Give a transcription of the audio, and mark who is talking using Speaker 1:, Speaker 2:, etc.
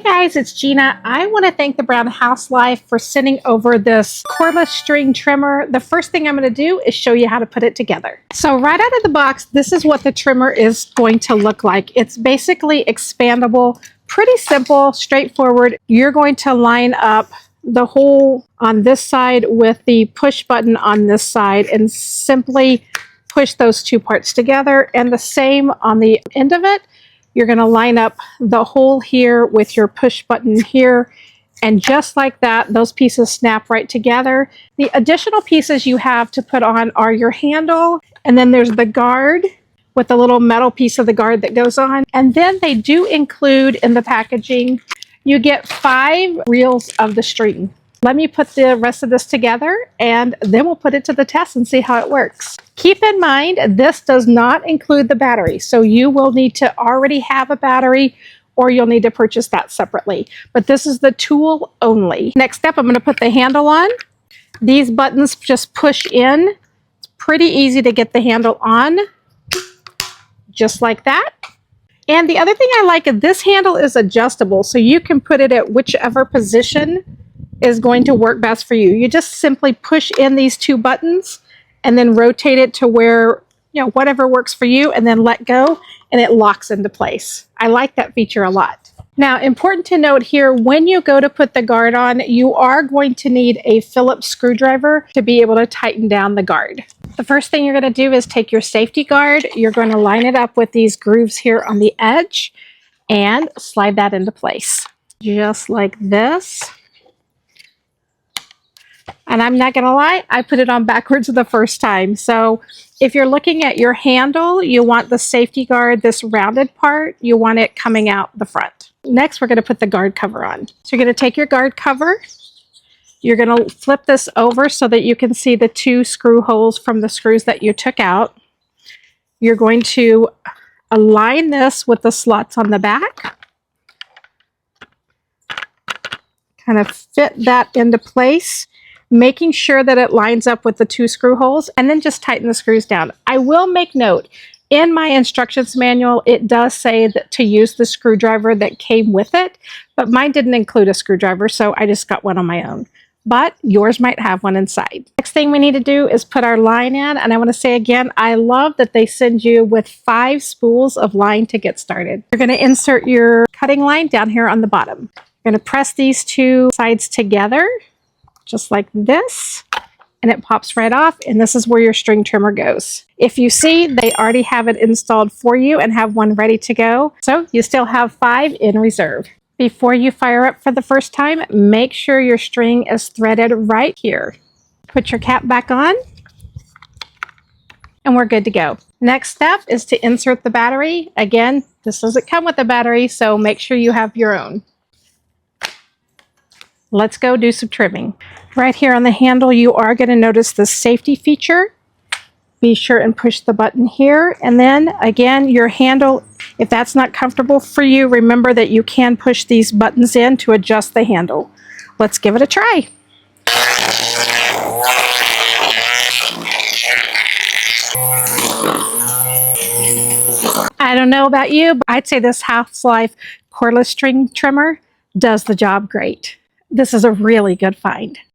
Speaker 1: Hey guys, it's Gina. I want to thank the brand Houselife for sending over this cordless string trimmer. The first thing I'm going to do is show you how to put it together. So right out of the box, this is what the trimmer is going to look like. It's basically expandable, pretty simple, straightforward. You're going to line up the hole on this side with the push button on this side and simply push those two parts together, and the same on the end of it. You're going to line up the hole here with your push button here, and just like that, those pieces snap right together. The additional pieces you have to put on are your handle, and then there's the guard with the little metal piece of the guard that goes on. And then they do include in the packaging, you get 5 reels of the string. Let me put the rest of this together and then we'll put it to the test and see how it works. Keep in mind, this does not include the battery, so you will need to already have a battery or you'll need to purchase that separately. But this is the tool only. Next step, I'm going to put the handle on. These buttons just push in. It's pretty easy to get the handle on, just like that. And the other thing I like is this handle is adjustable, so you can put it at whichever position is going to work best for you. You just simply push in these 2 buttons and then rotate it to where, whatever works for you, and then let go and it locks into place. I like that feature a lot. Now, important to note here, when you go to put the guard on, you are going to need a Phillips screwdriver to be able to tighten down the guard. The first thing you're going to do is take your safety guard. You're going to line it up with these grooves here on the edge and slide that into place. Just like this. And I'm not going to lie, I put it on backwards the first time. So if you're looking at your handle, you want the safety guard, this rounded part, you want it coming out the front. Next, we're going to put the guard cover on. So you're going to take your guard cover. You're going to flip this over so that you can see the 2 screw holes from the screws that you took out. You're going to align this with the slots on the back. Kind of fit that into place, making sure that it lines up with the 2 screw holes, and then just tighten the screws down. I will make note, in my instructions manual, it does say that to use the screwdriver that came with it, but mine didn't include a screwdriver, so I just got one on my own. But yours might have one inside. Next thing we need to do is put our line in, and I want to say again, I love that they send you with 5 spools of line to get started. You're going to insert your cutting line down here on the bottom. You're going to press these 2 sides together, just like this, and it pops right off, and this is where your string trimmer goes. If you see, they already have it installed for you and have one ready to go, so you still have 5 in reserve. Before you fire up for the first time, make sure your string is threaded right here. Put your cap back on, and we're good to go. Next step is to insert the battery. Again, this doesn't come with a battery, so make sure you have your own. Let's go do some trimming. Right here on the handle, you are going to notice the safety feature. Be sure and push the button here. And then again, your handle, if that's not comfortable for you, remember that you can push these buttons in to adjust the handle. Let's give it a try. I don't know about you, but I'd say this Houselife cordless string trimmer does the job great. This is a really good find.